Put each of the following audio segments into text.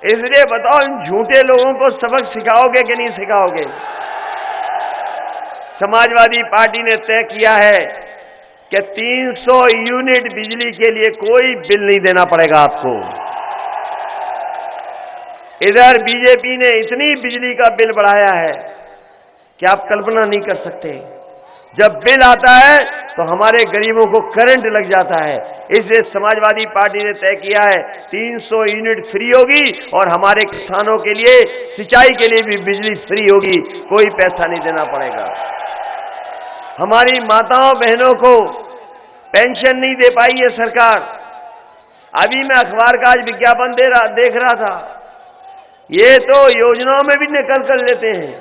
इसलिए बताओ, इन झूठे लोगों को सबक सिखाओगे कि नहीं सिखाओगे? समाजवादी पार्टी ने तय किया है कि 300 यूनिट बिजली के लिए कोई बिल नहीं देना पड़ेगा आपको। इधर बीजेपी ने इतनी बिजली का बिल बढ़ाया है कि आप कल्पना नहीं कर सकते। जब बिल आता है तो हमारे गरीबों को करंट लग जाता है। इसलिए समाजवादी पार्टी ने तय किया है 300 यूनिट फ्री होगी और हमारे किसानों के लिए सिंचाई के लिए भी बिजली फ्री होगी, कोई पैसा नहीं देना पड़ेगा। हमारी माताओं बहनों को पेंशन नहीं दे पाई है सरकार। अभी मैं अखबार का आज विज्ञापन देख रहा था। ये तो योजनाओं में भी नकल कर लेते हैं,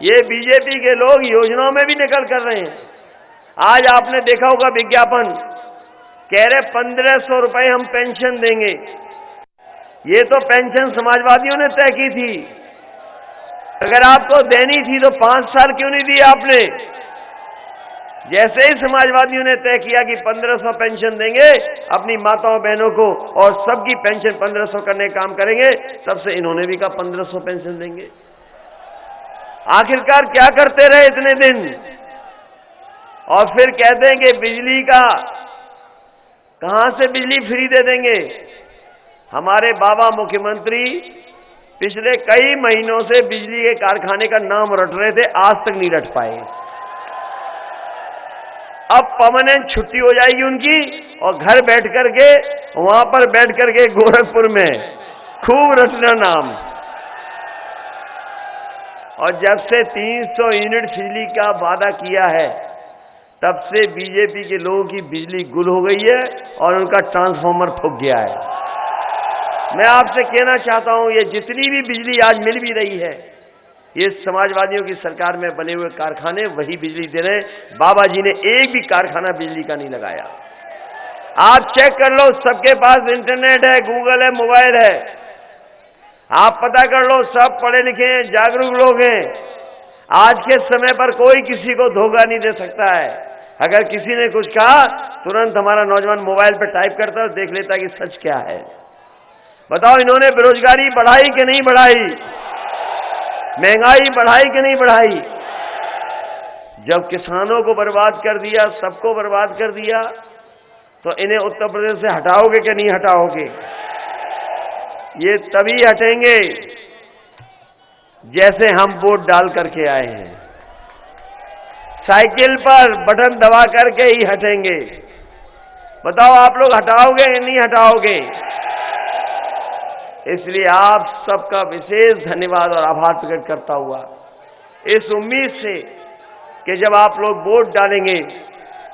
ये बीजेपी के लोग योजनाओं में भी नकल कर रहे हैं। आज आपने देखा होगा विज्ञापन, कह रहे 1500 रुपए हम पेंशन देंगे। ये तो पेंशन समाजवादियों ने तय की थी। अगर आपको देनी थी तो 5 साल क्यों नहीं दी आपने? जैसे ही समाजवादियों ने तय किया कि 1500 पेंशन देंगे अपनी माताओं बहनों को और सबकी पेंशन 1500 करने का काम करेंगे, तब से इन्होंने भी कहा 1500 पेंशन देंगे। आखिरकार क्या करते रहे इतने दिन? और फिर कहते हैं कि बिजली का कहां से बिजली फ्री दे देंगे। हमारे बाबा मुख्यमंत्री पिछले कई महीनों से बिजली के कारखाने का नाम रट रहे थे, आज तक नहीं रट पाए। अब परमानेंट छुट्टी हो जाएगी उनकी और घर बैठ करके वहां पर बैठ करके गोरखपुर में खूब रटना नाम। और जब से 300 यूनिट बिजली का वादा किया है तब से बीजेपी के लोगों की बिजली गुल हो गई है और उनका ट्रांसफार्मर फूक गया है। मैं आपसे कहना चाहता हूं, ये जितनी भी बिजली आज मिल भी रही है, ये समाजवादियों की सरकार में बने हुए कारखाने वही बिजली दे रहे हैं। बाबा जी ने एक भी कारखाना बिजली का नहीं लगाया। आप चेक कर लो, सबके पास इंटरनेट है, गूगल है, मोबाइल है, आप पता कर लो, सब पढ़े लिखे हैं, जागरूक लोग हैं। आज के समय पर कोई किसी को धोखा नहीं दे सकता है। अगर किसी ने कुछ कहा, तुरंत हमारा नौजवान मोबाइल पर टाइप करता है और देख लेता कि सच क्या है। बताओ, इन्होंने बेरोजगारी बढ़ाई कि नहीं बढ़ाई? महंगाई बढ़ाई कि नहीं बढ़ाई? जब किसानों को बर्बाद कर दिया, सबको बर्बाद कर दिया, तो इन्हें उत्तर प्रदेश से हटाओगे कि नहीं हटाओगे? ये तभी हटेंगे जैसे हम वोट डाल करके आए हैं। साइकिल पर बटन दबा करके ही हटेंगे। बताओ, आप लोग हटाओगे या नहीं हटाओगे? इसलिए आप सबका विशेष धन्यवाद और आभार प्रकट करता हुआ, इस उम्मीद से कि जब आप लोग वोट डालेंगे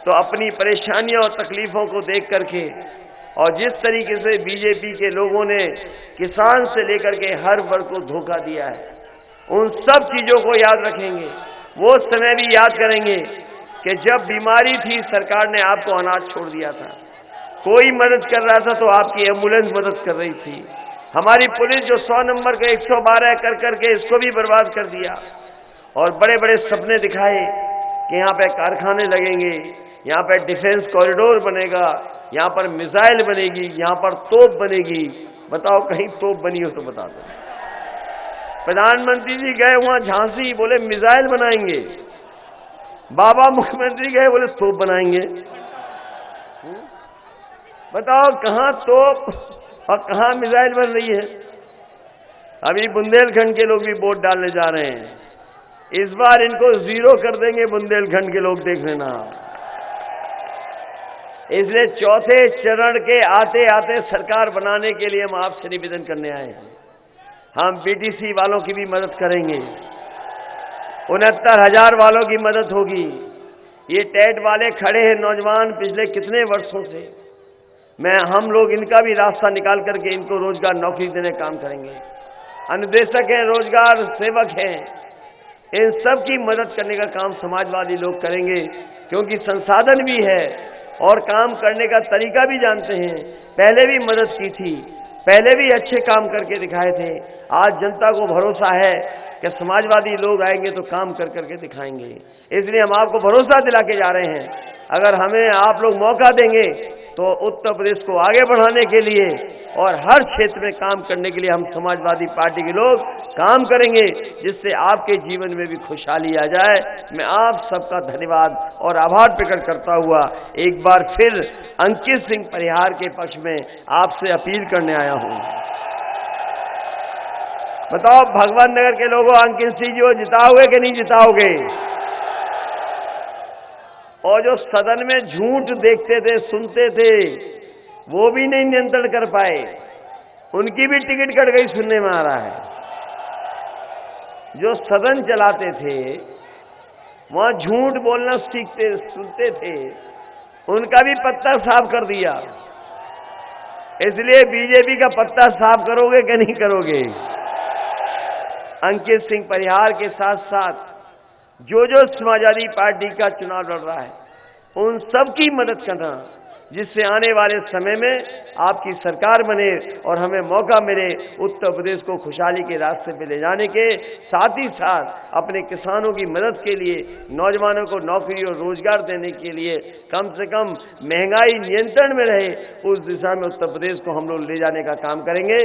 तो अपनी परेशानियों और तकलीफों को देख करके, और जिस तरीके से बीजेपी के लोगों ने किसान से लेकर के हर वर्ग को धोखा दिया है, उन सब चीजों को याद रखेंगे। वो समय भी याद करेंगे कि जब बीमारी थी सरकार ने आपको अनाज छोड़ दिया था, कोई मदद कर रहा था तो आपकी एम्बुलेंस मदद कर रही थी। हमारी पुलिस जो 100 नंबर का 112 कर करके इसको भी बर्बाद कर दिया, और बड़े बड़े सपने दिखाए कि यहाँ पे कारखाने लगेंगे, यहाँ पे डिफेंस कॉरिडोर बनेगा, यहाँ पर मिसाइल बनेगी, यहाँ पर तोप बनेगी। बताओ, कहीं तोप बनी हो तो बता दो। प्रधानमंत्री जी गए वहां झांसी, बोले मिसाइल बनाएंगे। बाबा मुख्यमंत्री गए, बोले तोप बनाएंगे। बताओ, कहां तोप और कहां मिसाइल बन रही है? अभी बुंदेलखंड के लोग भी वोट डालने जा रहे हैं। इस बार इनको 0 कर देंगे बुंदेलखंड के लोग, देख लेना। इसलिए चौथे चरण के आते आते सरकार बनाने के लिए हम आपसे निवेदन करने आए हैं। हम बीटीसी वालों की भी मदद करेंगे, 69,000 वालों की मदद होगी। ये टेट वाले खड़े हैं नौजवान पिछले कितने वर्षों से, हम लोग इनका भी रास्ता निकाल करके इनको रोजगार नौकरी देने का काम करेंगे। अनुदेशक हैं, रोजगार सेवक हैं, इन सब की मदद करने का काम समाजवादी लोग करेंगे, क्योंकि संसाधन भी है और काम करने का तरीका भी जानते हैं। पहले भी मदद की थी, पहले भी अच्छे काम करके दिखाए थे। आज जनता को भरोसा है कि समाजवादी लोग आएंगे तो काम कर करके दिखाएंगे। इसलिए हम आपको भरोसा दिला के जा रहे हैं, अगर हमें आप लोग मौका देंगे तो उत्तर प्रदेश को आगे बढ़ाने के लिए और हर क्षेत्र में काम करने के लिए हम समाजवादी पार्टी के लोग काम करेंगे, जिससे आपके जीवन में भी खुशहाली आ जाए। मैं आप सबका धन्यवाद और आभार प्रकट करता हुआ एक बार फिर अंकित सिंह परिहार के पक्ष में आपसे अपील करने आया हूं। बताओ भगवान नगर के लोगों, अंकित सिंह जी को जिताओगे कि नहीं जिताओगे? और जो सदन में झूठ देखते थे, सुनते थे, वो भी नहीं नियंत्रण कर पाए, उनकी भी टिकट कट गई, सुनने में आ रहा है। जो सदन चलाते थे, वहां झूठ बोलना सीखते सुनते थे, उनका भी पत्ता साफ कर दिया। इसलिए बीजेपी का पत्ता साफ करोगे कि नहीं करोगे? अंकित सिंह परिहार के साथ साथ जो समाजवादी पार्टी का चुनाव लड़ रहा है, उन सब की मदद करना, जिससे आने वाले समय में आपकी सरकार बने और हमें मौका मिले उत्तर प्रदेश को खुशहाली के रास्ते पे ले जाने के, साथ ही साथ अपने किसानों की मदद के लिए, नौजवानों को नौकरी और रोजगार देने के लिए कम से कम महंगाई नियंत्रण में रहे, उस दिशा में उत्तर प्रदेश को हम लोग ले जाने का काम करेंगे।